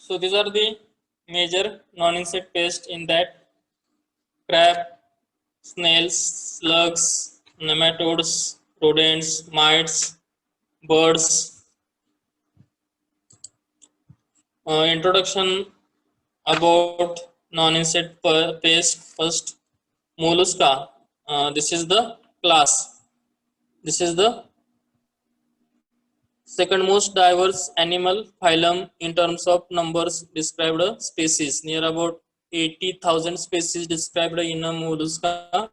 So these are the major non-insect pests in that: crab, snails, slugs, nematodes, rodents, mites, birds. Introduction about non-insect pest. First, mollusca. This is the class. This is the second most diverse animal phylum in terms of numbers described species. Near about 80,000 species described in a mollusca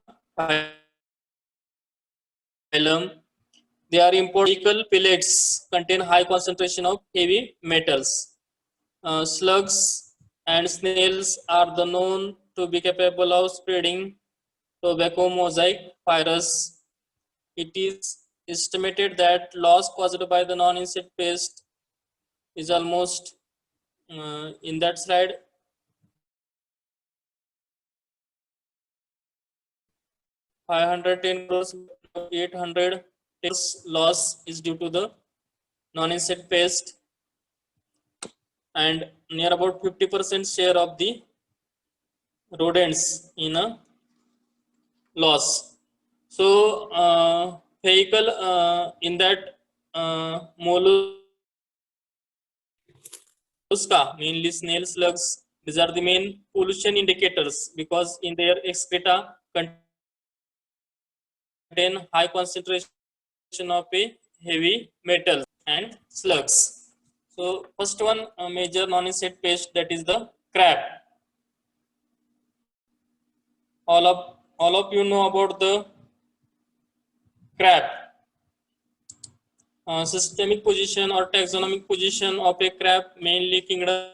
phylum. They are important pellets, contain high concentration of heavy metals. Slugs and snails are the known to be capable of spreading tobacco mosaic virus. It is estimated that loss caused by the non-insect pest is almost in that slide 510 crores, 800 loss is due to the non-insect pest, and near about 50% share of the rodents in a loss. So vehicle in that mollusca, mainly snail, slugs, these are the main pollution indicators because in their excreta contain high concentration of a heavy metals and slugs. So first one major non-insect pest, that is the crab. All of you know about the crab. Systemic position or taxonomic position of a crab, mainly kingdom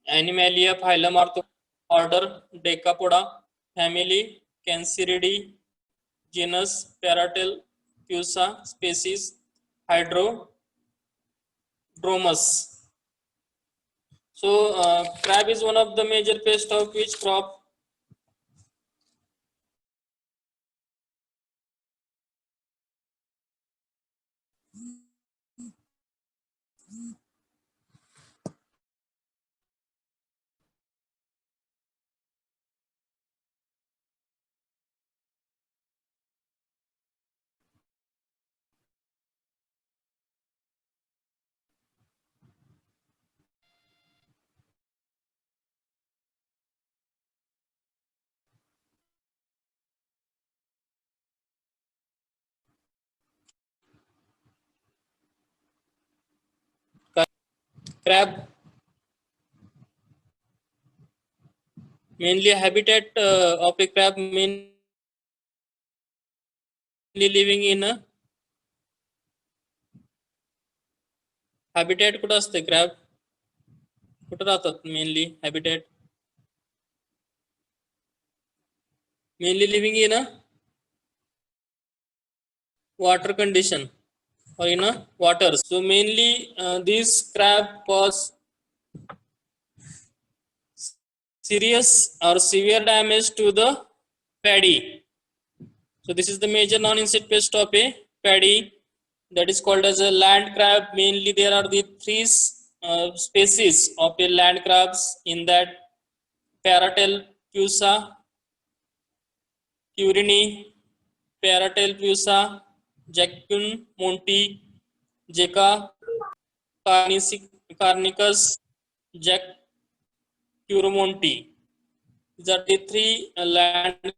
Animalia, phylum order Decapoda, family Canceridae, genus Paratelpusa, species Hydrodromus. So crab is one of the major pests of which crop? Crab, mainly habitat of a crab, mainly living in a habitat कुठं असते crab? कुठं राहतात mainly habitat? Mainly living in a water condition or in a water. So mainly these crab cause serious or severe damage to the paddy. So this is the major non-insect pest of a paddy, that is called as a land crab. Mainly there are the three species of a land crabs in that: Paratelpusa, Curini, Paratelpusa, Jacquemonti, Jeca carnicus, Jacquemonti. These are the three land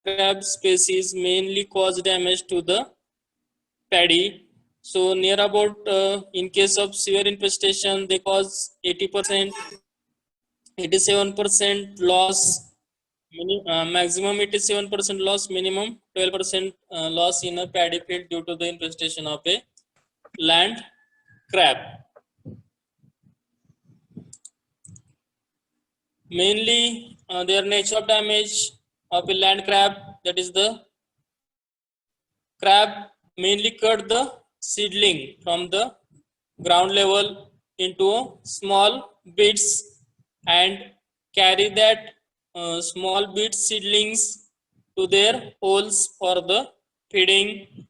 crab species mainly cause damage to the paddy. So near about in case of severe infestation, they cause 80%, 87% loss, maximum 87% loss, minimum 12% loss in a paddy field due to the infestation of a land crab. Mainly their nature of damage of a land crab, that is the crab mainly cut the seedling from the ground level into small bits and carry that small bit seedlings to their holes for the feeding.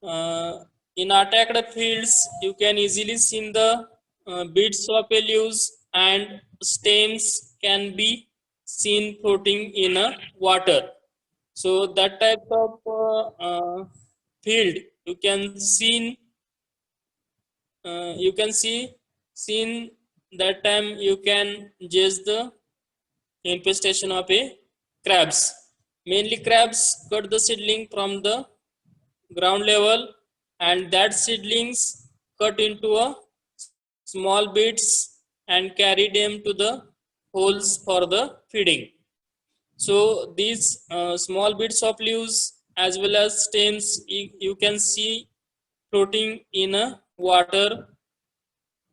In attacked fields, you can easily see the bits of a leaves and stems can be seen floating in a water. So that type of field you can see seen that time you can judge the infestation of a crabs. Mainly crabs cut the seedling from the ground level and that seedlings cut into a small bits and carry them to the holes for the feeding. So these small bits of leaves as well as stems you can see floating in a water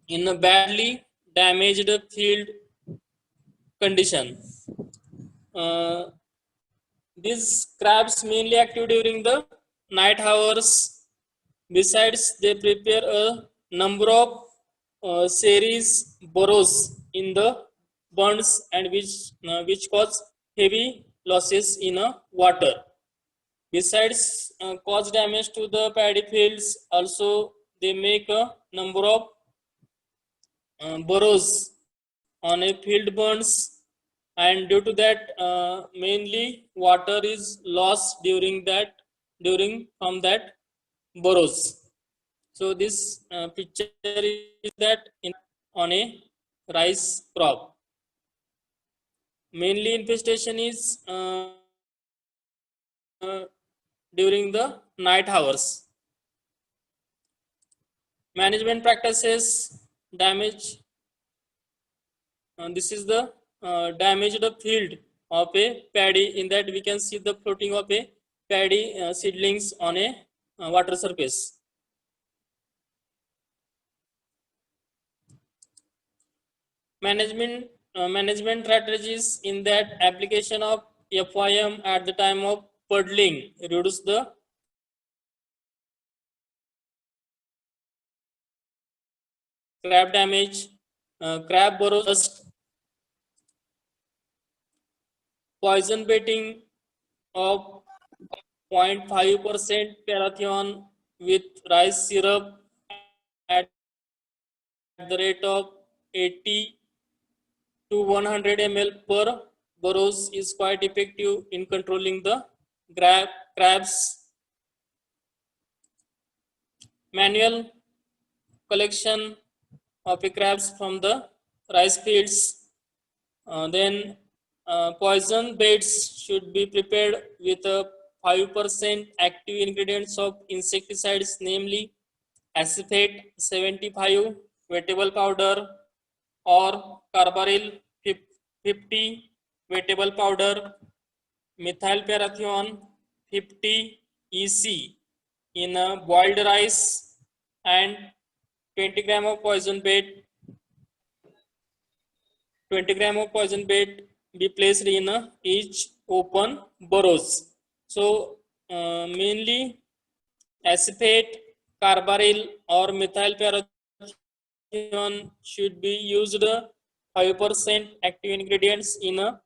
in a badly damaged field condition. Uh, these crabs mainly active during the night hours. Besides, they prepare a number of series burrows in the bonds and which cause heavy losses in water. Besides, cause damage to the paddy fields. Also, they make a number of burrows on a field burns, and due to that, mainly water is lost during from that burrows. So this picture is that on a rice crop. Mainly infestation is during the night hours. Management practices damage. This is the damaged field of a paddy. In that we can see the floating of a paddy seedlings on a water surface. Management strategies in that application of FYM at the time of puddling reduce the crab damage, crab burrows, poison baiting of 0.5% parathion with rice syrup at the rate of 80 to 100 ml per burrows is quite effective in controlling the crabs. Manual collection of the crabs from the rice fields. Then poison baits should be prepared with a 5% active ingredients of insecticides, namely acephate 75, vegetable powder, or carbaryl 50, vegetable powder, methyl parathion 50 EC in a boiled rice, and 20 gram of poison bait 20 gram of poison bait be placed in each open burrows. So mainly acephate, carbaryl, or methyl parathion should be used 5% active ingredients in a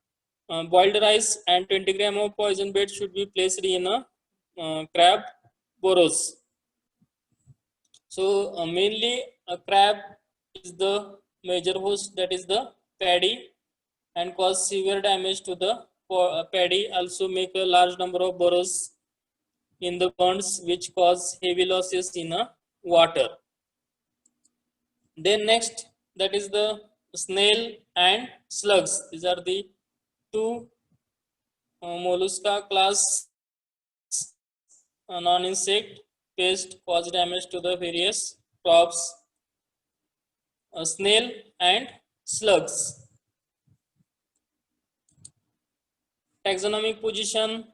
boiled rice, and 20 gram of poison bait should be placed in a crab burrows. So mainly a crab is the major host, that is the paddy, and cause severe damage to the paddy. Also make a large number of burrows in the ponds which cause heavy losses in water. Then next, that is the snail and slugs. These are the two mollusca class non-insect pest cause damage to the various crops. Snail and slugs. Taxonomic position: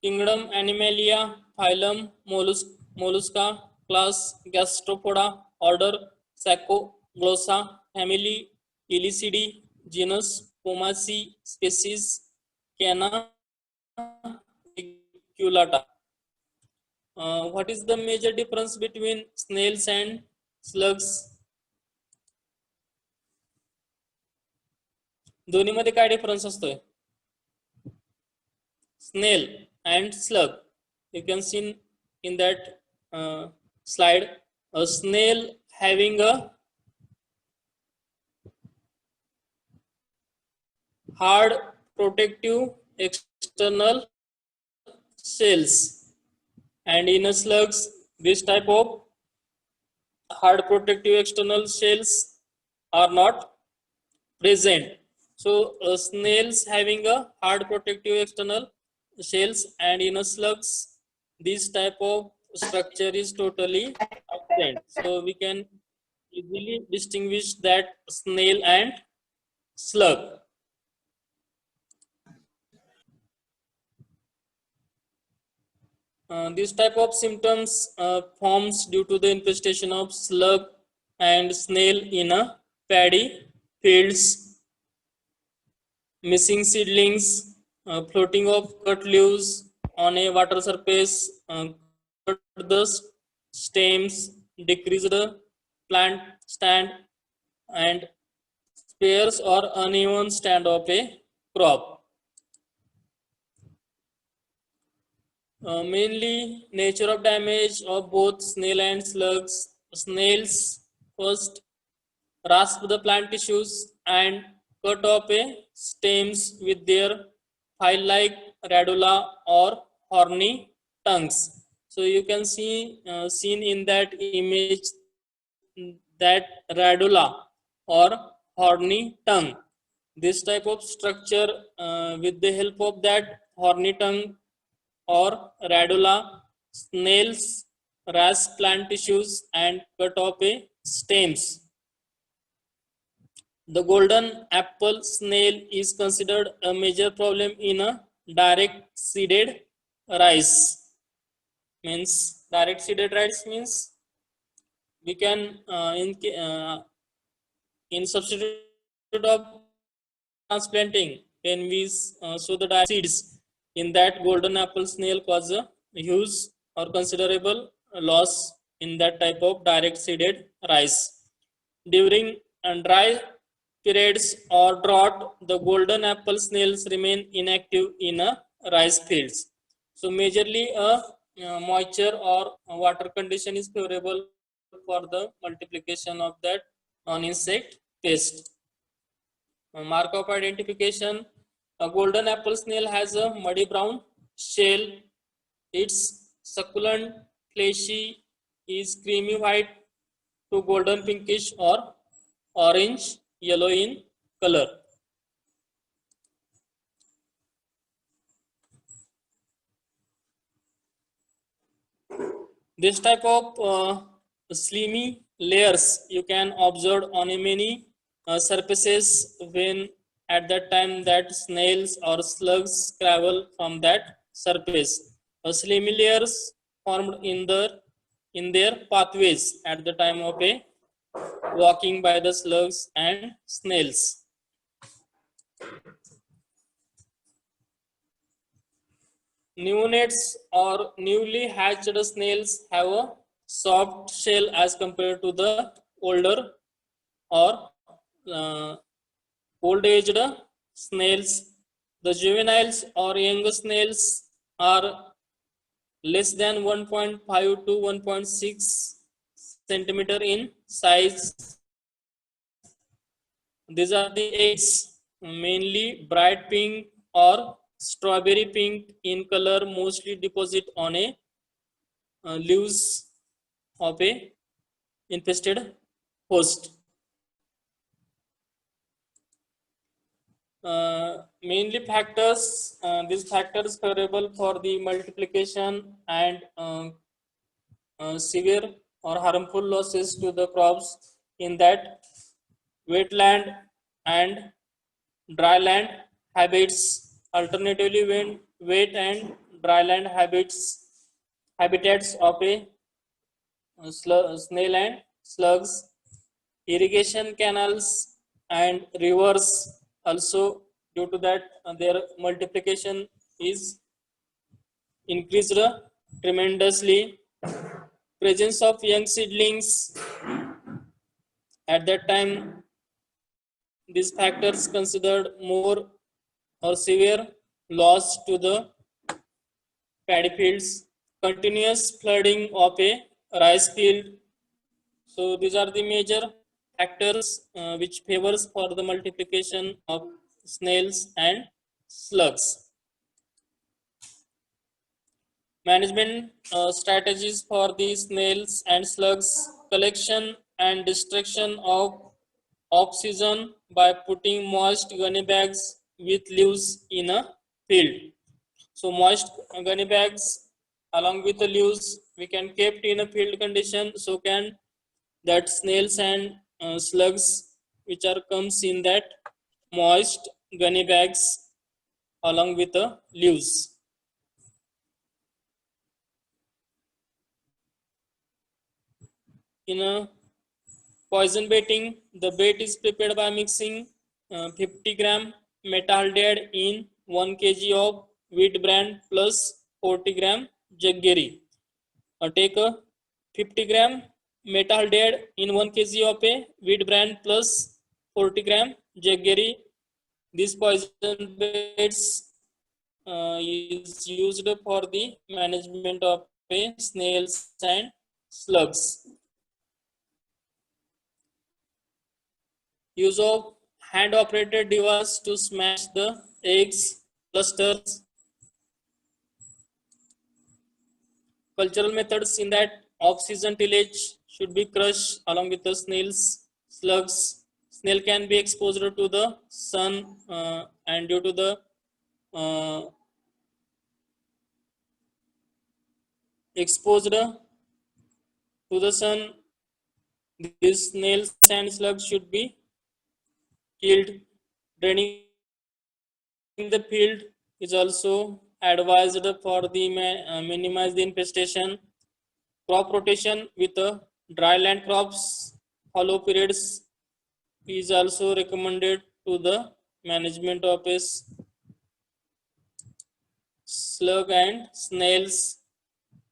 Kingdom Animalia, phylum Mollusca, class Gastropoda, order Sacoglossa, family Elicidae, genus Pomace, species Canaculata. What is the major difference between snails and slugs? दोन्हीमध्ये काय difference असतोय? Snail and slug. You can see in that slide a snail having a hard protective external cells, and in a slugs this type of hard protective external cells are not present. So snails having a hard protective external cells, and in a slugs this type of structure is totally absent. So we can easily distinguish that snail and slug. This type of symptoms forms due to the infestation of slug and snail in a paddy fields, missing seedlings, floating of cut leaves on a water surface, cut the stems, decreased plant stand, and sparse or uneven stand of a crop. Mainly nature of damage of both snail and slugs. Snails first rasp the plant tissues and cut off a stems with their file-like radula or horny tongues. So you can see seen in that image that radula or horny tongue. This type of structure, with the help of that horny tongue or radula, snails rasp plant tissues and cut off a stems. The golden apple snail is considered a major problem in a direct seeded rice. Means direct seeded rice means we can in substitute of transplanting, when we sow the direct seeds in that golden apple snail cause a huge or considerable loss in that type of direct seeded rice. During dry periods or drought, the golden apple snails remain inactive in a rice fields. So majorly moisture or water condition is favorable for the multiplication of that non-insect pest. Mark of identification: a golden apple snail has a muddy brown shell. Its succulent fleshy is creamy white to golden pinkish or orange yellow in color. This type of slimy layers you can observe on a many surfaces when at that time that snails or slugs travel from that surface. Slimy layers formed in their pathways at the time of a walking by the slugs and snails. Neonates or newly hatched snails have a soft shell as compared to the older or uh, old-aged snails. The juveniles or young snails are less than 1.5 to 1.6 centimeter in size. These are the eggs, mainly bright pink or strawberry pink in color, mostly deposit on a leaves of a infested host. Mainly factors, these factors favorable for the multiplication and severe or harmful losses to the crops in that wetland and dryland habits. Alternatively, when wet and dryland habitats of a snail and slugs, irrigation canals and rivers also, due to that their multiplication is increased tremendously. Presence of young seedlings at that time, these factors considered more or severe loss to the paddy fields, continuous flooding of a rice field. So these are the major factors which favors for the multiplication of snails and slugs. Management strategies for the snails and slugs: collection and destruction of off-season by putting moist gunny bags with leaves in a field. So moist gunny bags along with the leaves we can keep in a field condition, so can that snails and slugs which are comes in that moist gunny bags along with the leaves. In a poison baiting, the bait is prepared by mixing 50 gram metahaldehyde in 1 kg of wheat bran plus 40 gram jaggery. Take a 50 gram metahaldehyde in 1 kg of a wheat bran plus 40 gram jaggery. This poison baits is used for the management of snails and slugs. Use of hand-operated device to smash the eggs clusters. Cultural methods in that off-season tillage should be crushed along with the snails, slugs. Snail can be exposed to the sun and due to the exposed to the sun, these snails and slugs should be killed. Draining the field is also advised for the minimize the infestation. Crop rotation with dry land crops, hollow periods is also recommended to the management of a slug and snails.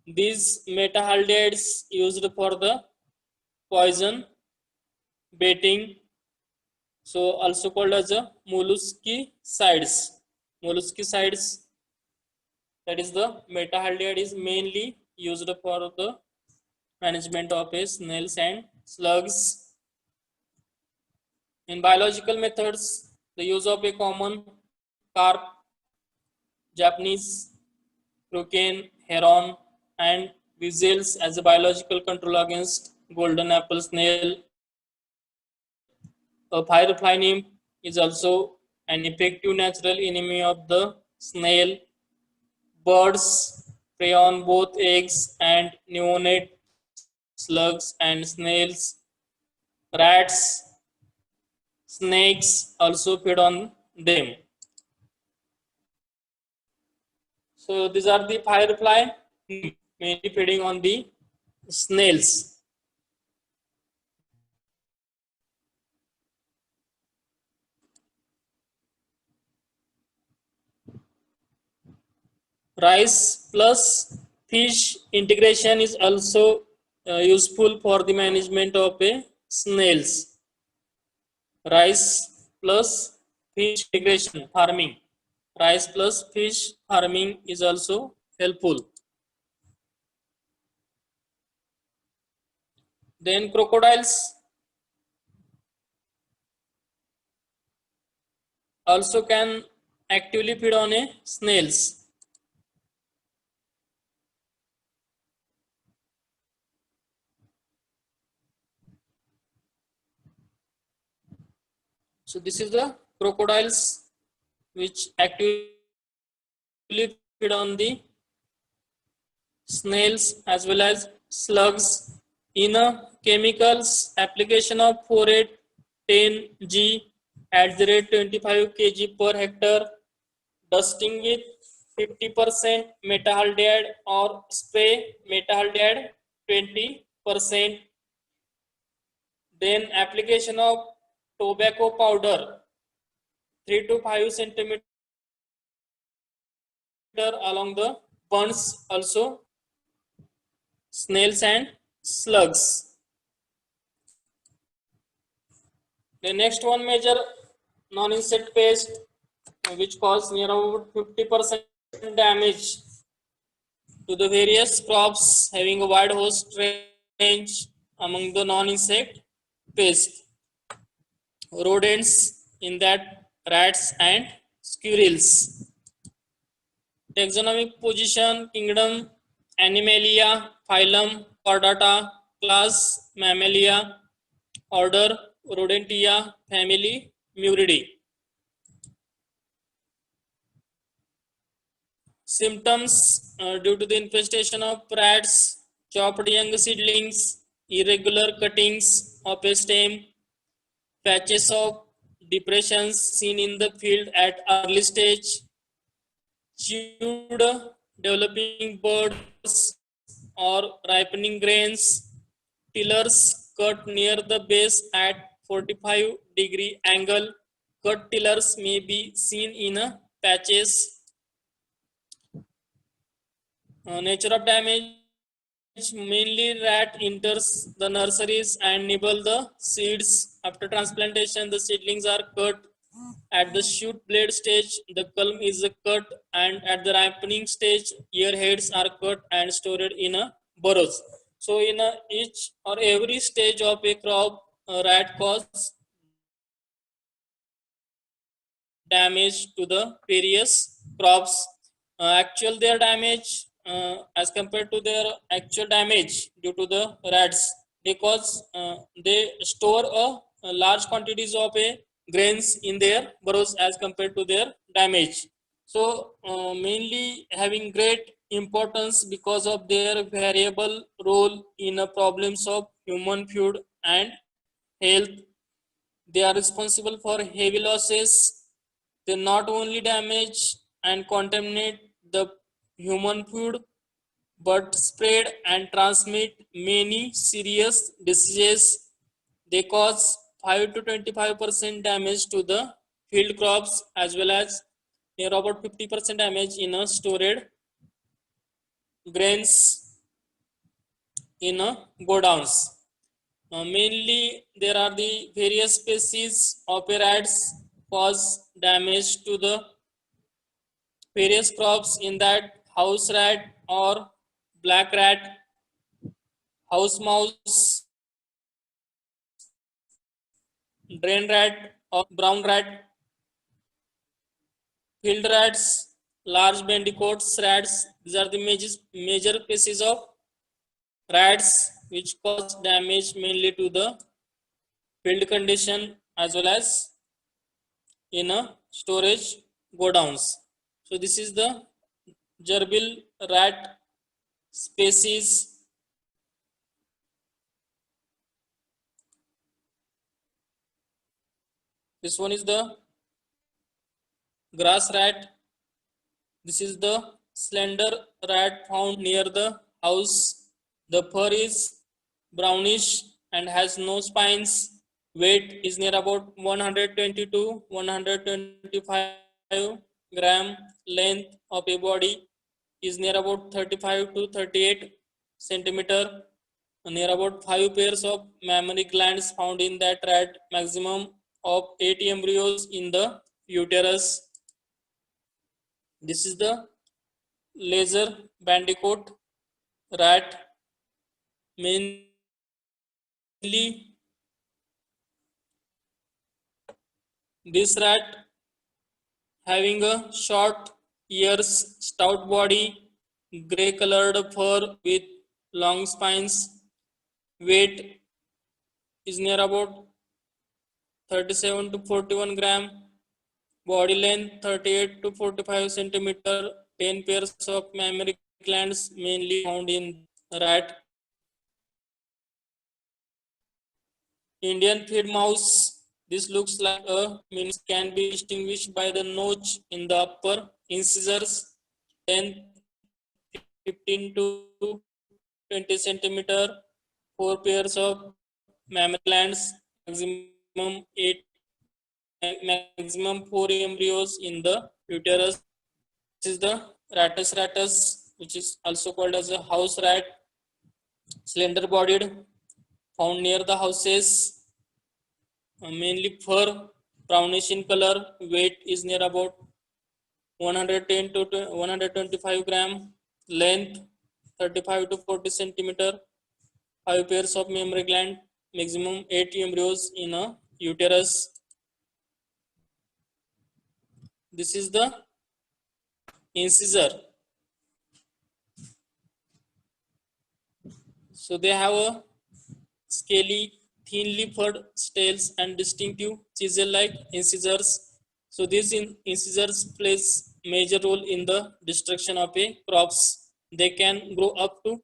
These metahaldehydes used for the poison baiting, so also called as a molluscicides. Molluscicides, that is the metahaldehyde, is mainly used for the management of snails and slugs. In biological methods, the use of a common carp, Japanese croquet, heron, and weasels as a biological control against golden apple snail. A firefly nymph is also an effective natural enemy of the snail. Birds prey on both eggs and neonate slugs and snails. Rats, snakes also feed on them. So these are the firefly, mainly feeding on the snails. Rice plus fish integration is also useful for the management of snails. Rice plus fish integration farming. Rice plus fish farming is also helpful. Then crocodiles also can actively feed on snails. So this is the crocodiles which actively feed on the snails as well as slugs. In a chemicals application of 4,8,10 G at the rate 25 kg per hectare, dusting with 50% metahaldehyde or spray metahaldehyde 20%. Then application of tobacco powder 3 to 5 centimeter along the burns also snails and slugs. The next one major non-insect pest which cause near about 50% damage to the various crops having a wide host range among the non-insect pests, rodents, in that rats and squirrels. Taxonomic position: kingdom Animalia, phylum Chordata, class Mammalia, order Rodentia, family Muridae. Symptoms: due to the infestation of rats, chopped young seedlings, irregular cuttings of a stem, patches of depressions seen in the field at early stage, chewed developing buds or ripening grains, tillers cut near the base at 45-degree angle. Cut tillers may be seen in patches. Nature of damage: mainly rat enters the nurseries and nibble the seeds. After transplantation, the seedlings are cut. At the shoot blade stage, the culm is cut, and at the ripening stage, ear heads are cut and stored in burrows. So, in each or every stage of a crop, rat cause damage to the various crops. Actual their damage as compared to their actual damage due to the rats, because they store a large quantities of a grains in their burrows as compared to their damage. So mainly having great importance because of their variable role in problems of human food and health. They are responsible for heavy losses. They not only damage and contaminate the human food, but spread and transmit many serious diseases. They cause 5 to 25% damage to the field crops, as well as near about 50% damage in a stored grains in a godowns. Mainly, there are the various species of rats cause damage to the various crops, in that house rat or black rat, house mouse, drain rat or brown rat, field rats, large bandicoots rats. These are the major species of rats which cause damage mainly to the field condition as well as in a storage godowns. So this is the gerbil rat species. This one is the grass rat. This is the slender rat found near the house. The fur is brownish and has no spines. Weight is near about 120 to 125 gram. Length of a body is near about 35 to 38 centimeter. Near about 5 pairs of mammary glands found in that rat. Maximum of 80 embryos in the uterus. This is the laser bandicoot rat. Mainly, this rat having a short ears, stout body, gray colored fur with long spines. Weight is near about 37 to 41 gram. Body length 38 to 45 centimeter. 10 pairs of mammary glands mainly found in rat. Indian feed mouse. This looks like a means can be distinguished by the notch in the upper incisors. 10, 15 to 20 centimeter. 4 pairs of mammary glands. Maximum 8, maximum 4 embryos in the uterus. This is the Rattus rattus, which is also called as a house rat. Slender bodied, found near the houses. Mainly fur, brownish in color. Weight is near about 110 to 125 gram. Length 35 to 40 centimeter, 5 pairs of mammary gland, maximum 8 embryos in a uterus. This is the incisor. So they have a scaly, thinly furred scales and distinctive chisel-like incisors. So these incisors plays major role in the destruction of a crops. They can grow up to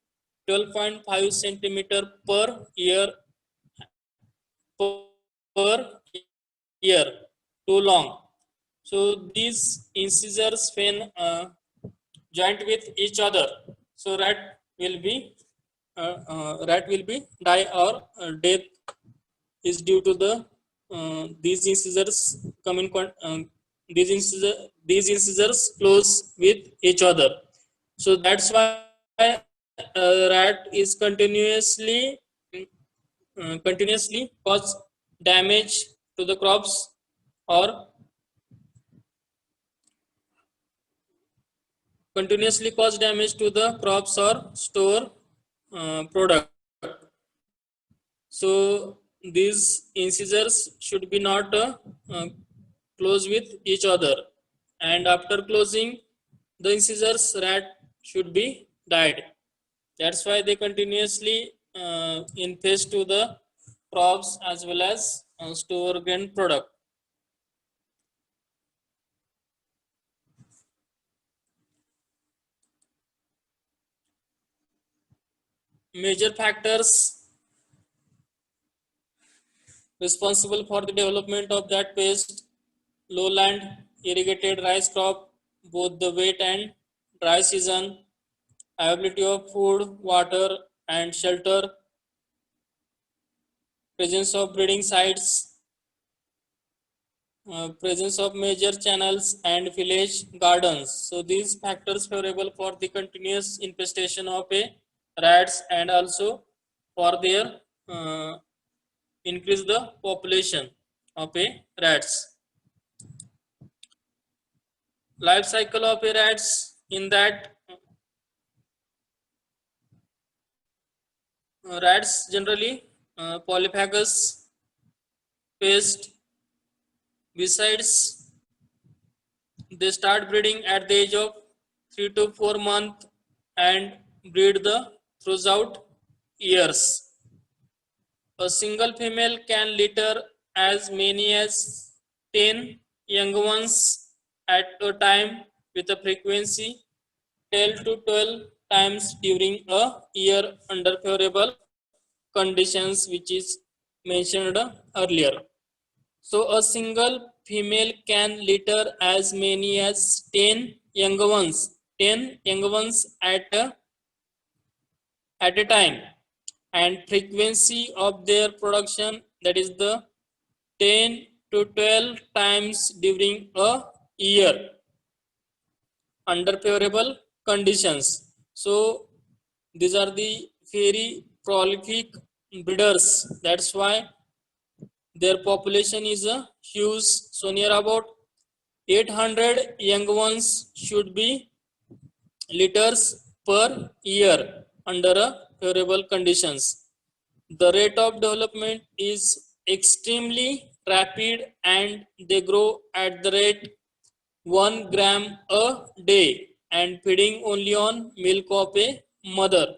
12.5 centimeter per year per year, too long. So these incisors when joint with each other, so rat will be die or death is due to the these incisors come in these incisors close with each other. So that's why rat is continuously cause damage to the crops or continuously cause damage to the crops or store product. So these incisors should be not close with each other, and after closing the incisors rat should be died. That's why they continuously infest to the crops as well as store grain product. Major factors responsible for the development of that pest: lowland irrigated rice crop, both the wet and dry season, availability of food, water, and shelter, presence of breeding sites, presence of major channels and village gardens. So these factors favorable for the continuous infestation of a rats and also for their increase the population of a rats. Life cycle of a rats in that rats generally polyphagous pest. Besides, they start breeding at the age of 3 to 4 months and breed the throughout years. A single female can litter as many as 10 young ones at a time with a frequency 10 to 12 times during a year under favorable conditions, which is mentioned earlier. So a single female can litter as many as 10 young ones at a time, and frequency of their production, that is the 10 to 12 times during a year under favorable conditions. So these are the very prolific breeders. That's why their population is a huge. So near about 800 young ones should be litters per year under a favorable conditions. The rate of development is extremely rapid and they grow at the rate 1 gram a day and feeding only on milk of a mother.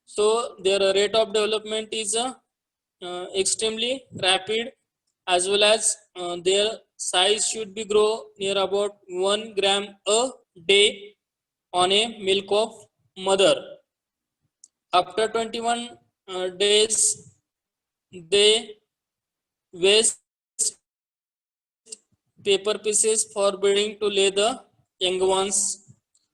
So their rate of development is extremely rapid, as well as their size should be grow near about 1 gram a day on a milk of mother. After 21 days they waste paper pieces for breeding to lay the young ones.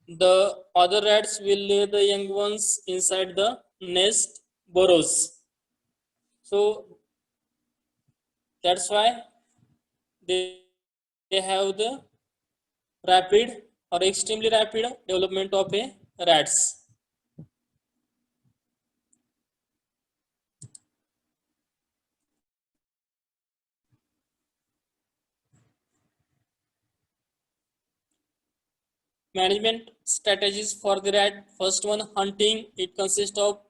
The other rats will lay the young ones inside the nest burrows. So that's why they have the rapid or extremely rapid development of a rats. Management strategies for the rat. First one, hunting. It consists of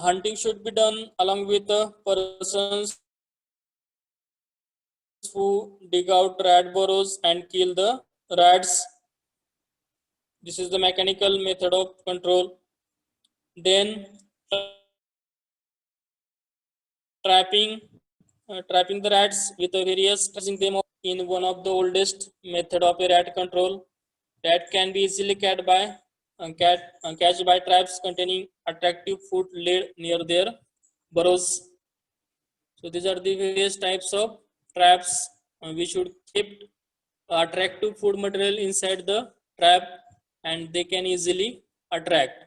hunting should be done along with the persons who dig out rat burrows and kill the rats. This is the mechanical method of control. Then trapping the rats with a various them in one of the oldest method of a rat control. Rat can be easily catched by traps containing attractive food laid near their burrows. So these are the various types of traps. We should keep attractive food material inside the trap, and they can easily attract.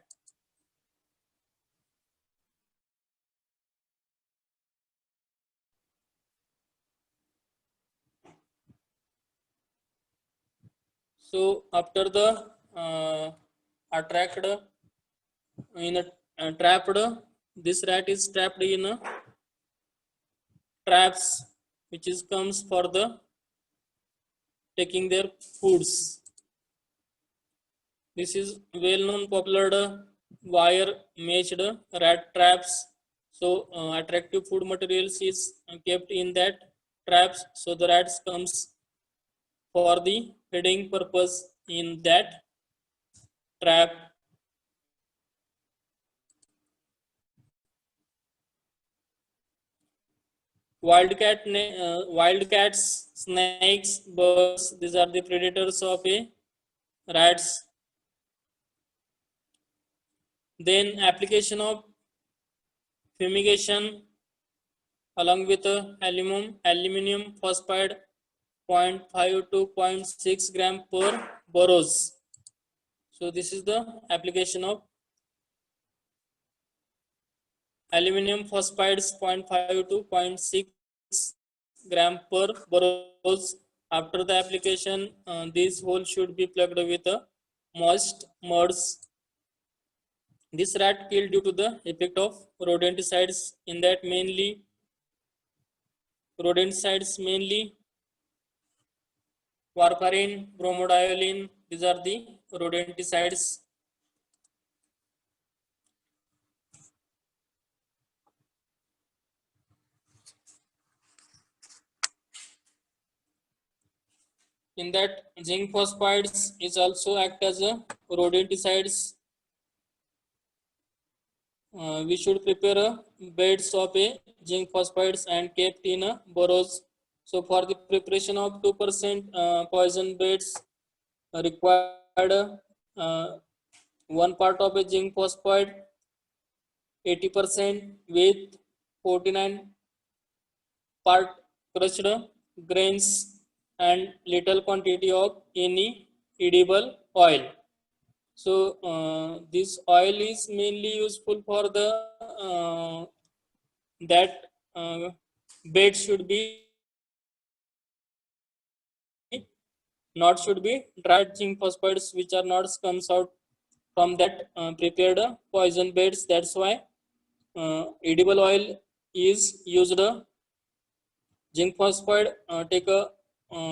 So after the attract in a trapped, this rat is trapped in traps, which is comes for the taking their foods. This is well-known popular wire meshed rat traps. So attractive food materials is kept in that traps. So the rats comes for the feeding purpose in that trap. Wildcats, snakes, birds. These are the predators of a rats. Then application of fumigation along with aluminum phosphide 0.5 to 0.6 gram per burrows. So this is the application of aluminum phosphides 0.5 to 0.6 gram per burrows. After the application, these holes should be plugged with moist muds. This rat killed due to the effect of rodenticides, in that mainly warfarin, bromodiolin. These are the rodenticides. In that, zinc phosphides is also act as a rodenticides. We should prepare beds of a zinc phosphides and kept in burrows. So for the preparation of 2% poison beds required 1 part of a zinc phosphide, 80% with 49 part crushed grains and little quantity of any edible oil. So this oil is mainly useful for the that bed should be not should be dried zinc phosphides, which are not comes out from that prepared poison beds. That's why edible oil is used. Zinc phosphide take a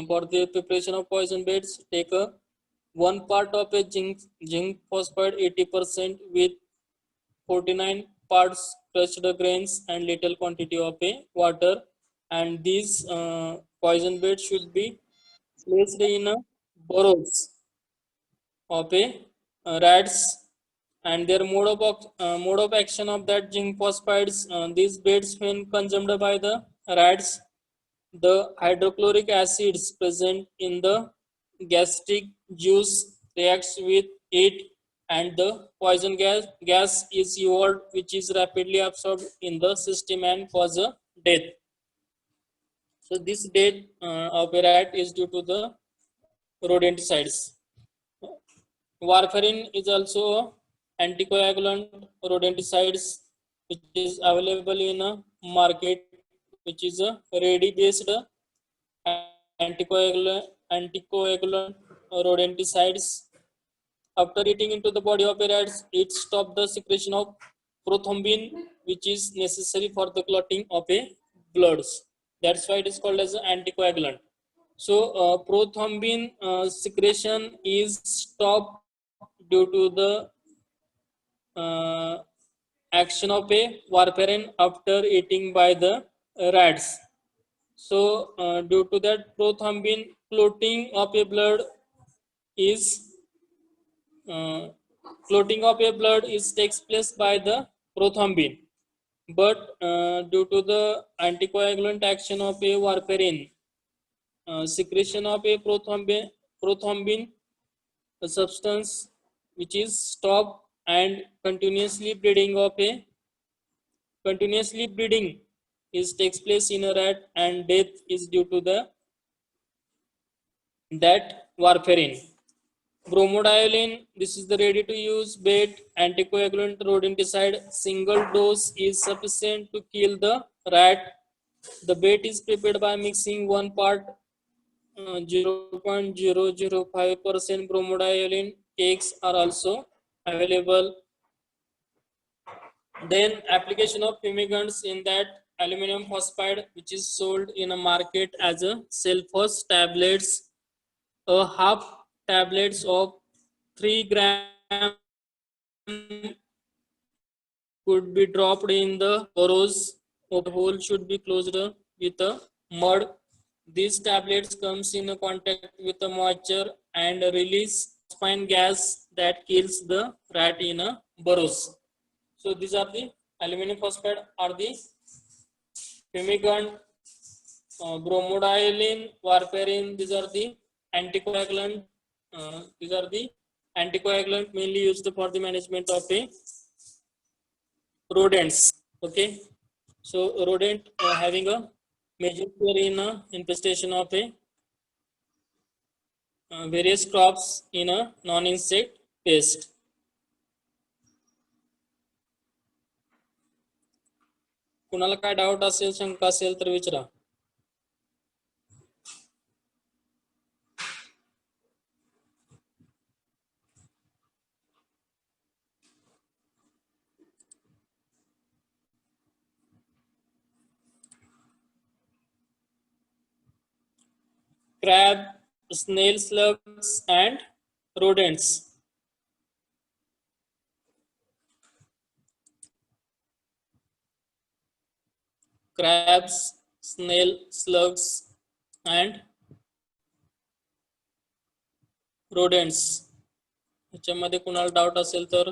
for the preparation of poison beds, take a 1 part of a zinc phosphide 80% with 49 parts crushed grains and little quantity of a water, and these poison beds should be placed in burrows of a rats, and their mode of action of that zinc phosphides, these beds when consumed by the rats, the hydrochloric acids present in the gastric juice reacts with it, and the poison gas is evolved, which is rapidly absorbed in the system and cause a death. So this death of a rat is due to the rodenticides. Warfarin is also anticoagulant rodenticides, which is available in a market, which is a ready-based anticoagulant rodenticides. After eating into the body of a rat, it stops the secretion of prothrombin, which is necessary for the clotting of a blood. That's why it is called as an anticoagulant. So prothrombin secretion is stopped due to the uh, action of a warfarin after eating by the rats. So due to that, prothrombin clotting of a blood is uh, clotting of a blood is takes place by the prothrombin, but due to the anticoagulant action of a warfarin, secretion of a prothrombin, a substance which is stopped, and continuously bleeding is takes place in a rat, and death is due to the that warfarin. Bromodiolin, this is the ready to use bait anticoagulant rodenticide. Single dose is sufficient to kill the rat. The bait is prepared by mixing 1 part 0.005% bromodiolin. Cakes are also available. Then application of fumigants in that aluminum phosphide, which is sold in a market as a Selphos tablets. A half tablets of 3 gram could be dropped in the burrows of the hole should be closed with a mud. These tablets comes in a contact with the moisture and release fine gas that kills the rat in a burrows. So these are the aluminum phosphide are the fumigant, bromodiolin, warfarin. These are the anticoagulant. These are the anticoagulant mainly used for the management of a rodents. Okay, so rodent having a major share in infestation of a various crops in a non-insect pest. कुणाला काय doubt असेल शंका असेल तर विचारा. Crab, snail slugs and rodents. Crabs, snail, slugs and rodents. ह्याच्यामध्ये कुणाला doubt असेल तर